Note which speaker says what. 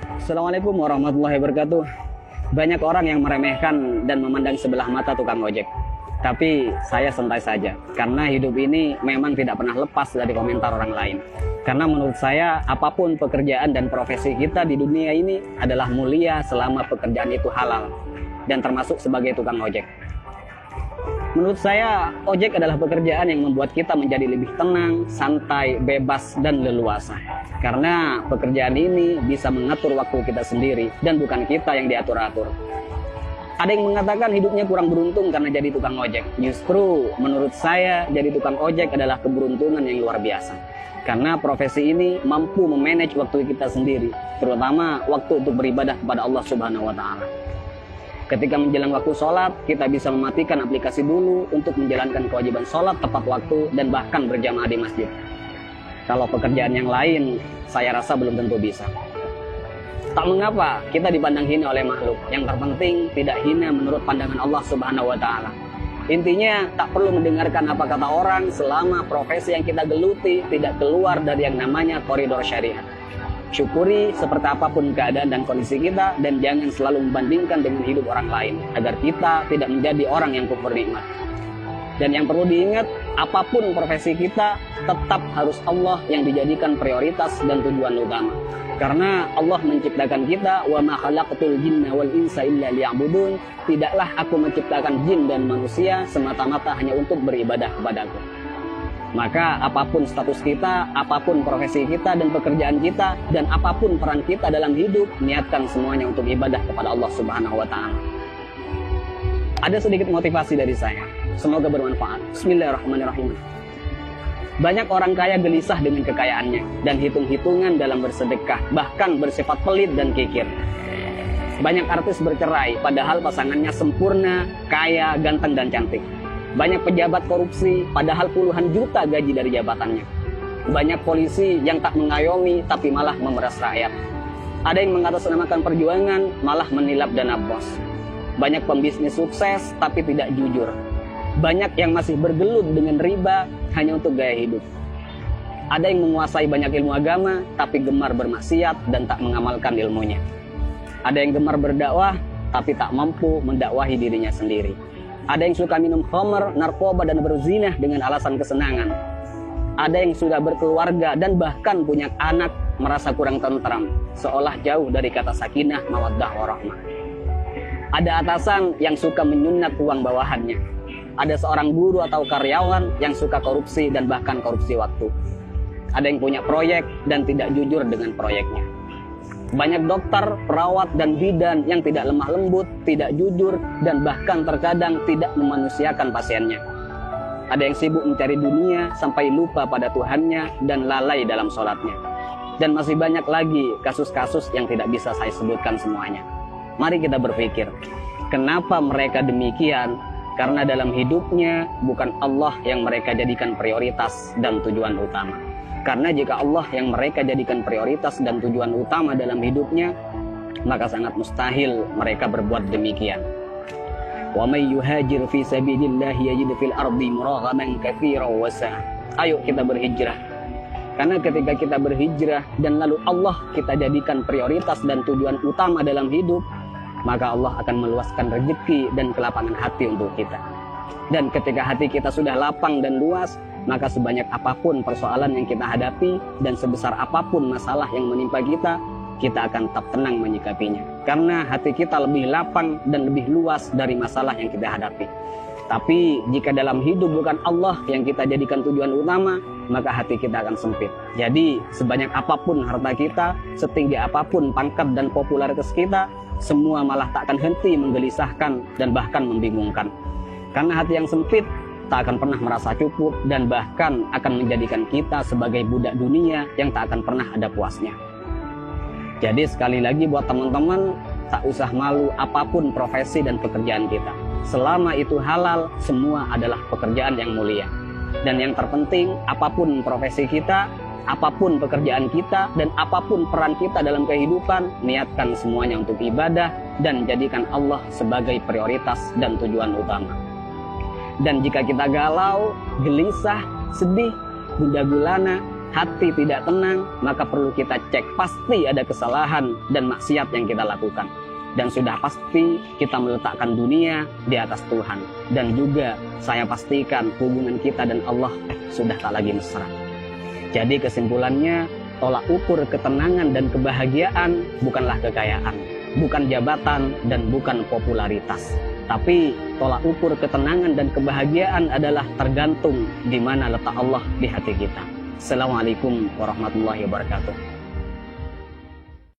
Speaker 1: Assalamualaikum warahmatullahi wabarakatuh. Banyak orang yang meremehkan dan memandang sebelah mata tukang ojek. Tapi saya santai saja, karena hidup ini memang tidak pernah lepas dari komentar orang lain. Karena menurut saya, apapun pekerjaan dan profesi kita di dunia ini adalah mulia selama pekerjaan itu halal, dan termasuk sebagai tukang ojek. Menurut saya, ojek adalah pekerjaan yang membuat kita menjadi lebih tenang, santai, bebas, dan leluasa. Karena pekerjaan ini bisa mengatur waktu kita sendiri dan bukan kita yang diatur-atur. Ada yang mengatakan hidupnya kurang beruntung karena jadi tukang ojek. Justru menurut saya, jadi tukang ojek adalah keberuntungan yang luar biasa. Karena profesi ini mampu memanage waktu kita sendiri, terutama waktu untuk beribadah kepada Allah Subhanahu wa Ta'ala. Ketika menjelang waktu sholat, kita bisa mematikan aplikasi dulu untuk menjalankan kewajiban sholat tepat waktu dan bahkan berjamaah di masjid. Kalau pekerjaan yang lain, saya rasa belum tentu bisa. Tak mengapa kita dipandang hina oleh makhluk. Yang terpenting tidak hina menurut pandangan Allah Subhanahu wa Ta'ala. Intinya tak perlu mendengarkan apa kata orang selama profesi yang kita geluti tidak keluar dari yang namanya koridor syariat. Syukuri seperti apapun keadaan dan kondisi kita, dan jangan selalu membandingkan dengan hidup orang lain agar kita tidak menjadi orang yang kufur nikmat. Dan yang perlu diingat, apapun profesi kita tetap harus Allah yang dijadikan prioritas dan tujuan utama. Karena Allah menciptakan kita, wa ma khalaqtul jinna wal insa illa liya'budun. Tidaklah aku menciptakan jin dan manusia semata-mata hanya untuk beribadah kepadaku. Maka apapun status kita, apapun profesi kita dan pekerjaan kita, dan apapun peran kita dalam hidup, niatkan semuanya untuk ibadah kepada Allah Subhanahu wa Ta'ala. Ada sedikit motivasi dari saya, semoga bermanfaat. Bismillahirrahmanirrahim. Banyak orang kaya gelisah dengan kekayaannya dan hitung-hitungan dalam bersedekah, bahkan bersifat pelit dan kikir. Banyak artis bercerai padahal pasangannya sempurna, kaya, ganteng dan cantik. Banyak pejabat korupsi, padahal puluhan juta gaji dari jabatannya. Banyak polisi yang tak mengayomi, tapi malah memeras rakyat. Ada yang mengatasnamakan perjuangan, malah menilap dana bos. Banyak pembisnis sukses, tapi tidak jujur. Banyak yang masih bergelut dengan riba, hanya untuk gaya hidup. Ada yang menguasai banyak ilmu agama, tapi gemar bermaksiat dan tak mengamalkan ilmunya. Ada yang gemar berdakwah, tapi tak mampu mendakwahi dirinya sendiri. Ada yang suka minum khamr, narkoba, dan berzinah dengan alasan kesenangan. Ada yang sudah berkeluarga dan bahkan punya anak merasa kurang tentram, seolah jauh dari kata sakinah, mawaddah, warahmah. Ada atasan yang suka menyunat uang bawahannya. Ada seorang guru atau karyawan yang suka korupsi dan bahkan korupsi waktu. Ada yang punya proyek dan tidak jujur dengan proyeknya. Banyak dokter, perawat, dan bidan yang tidak lemah lembut, tidak jujur, dan bahkan terkadang tidak memanusiakan pasiennya. Ada yang sibuk mencari dunia sampai lupa pada Tuhannya dan lalai dalam sholatnya. Dan masih banyak lagi kasus-kasus yang tidak bisa saya sebutkan semuanya. Mari kita berpikir, kenapa mereka demikian? Karena dalam hidupnya bukan Allah yang mereka jadikan prioritas dan tujuan utama. Karena jika Allah yang mereka jadikan prioritas dan tujuan utama dalam hidupnya, maka sangat mustahil mereka berbuat demikian. Wa may yuhajir fi sabilillahi yajid fil ardi muraghaman katsiran wa sa'a. Ayo kita berhijrah. Karena ketika kita berhijrah dan lalu Allah kita jadikan prioritas dan tujuan utama dalam hidup, maka Allah akan meluaskan rezeki dan kelapangan hati untuk kita. Dan ketika hati kita sudah lapang dan luas, maka sebanyak apapun persoalan yang kita hadapi dan sebesar apapun masalah yang menimpa kita akan tetap tenang menyikapinya. Karena hati kita lebih lapang dan lebih luas dari masalah yang kita hadapi. Tapi jika dalam hidup bukan Allah yang kita jadikan tujuan utama, maka hati kita akan sempit. Jadi sebanyak apapun harta kita, setinggi apapun pangkat dan popularitas kita, semua malah tak akan henti menggelisahkan dan bahkan membingungkan. Karena hati yang sempit tak akan pernah merasa cukup dan bahkan akan menjadikan kita sebagai budak dunia yang tak akan pernah ada puasnya. Jadi sekali lagi buat teman-teman, tak usah malu apapun profesi dan pekerjaan kita. Selama itu halal, semua adalah pekerjaan yang mulia. Dan yang terpenting, apapun profesi kita, apapun pekerjaan kita, dan apapun peran kita dalam kehidupan, niatkan semuanya untuk ibadah dan jadikan Allah sebagai prioritas dan tujuan utama. Dan jika kita galau, gelisah, sedih, gundah gulana, hati tidak tenang, maka perlu kita cek. Pasti ada kesalahan dan maksiat yang kita lakukan. Dan sudah pasti kita meletakkan dunia di atas Tuhan. Dan juga saya pastikan hubungan kita dan Allah sudah tak lagi mesra. Jadi kesimpulannya, tolak ukur ketenangan dan kebahagiaan bukanlah kekayaan, bukan jabatan, dan bukan popularitas. Tapi tolak ukur ketenangan dan kebahagiaan adalah tergantung di mana letak Allah di hati kita. Assalamualaikum warahmatullahi wabarakatuh.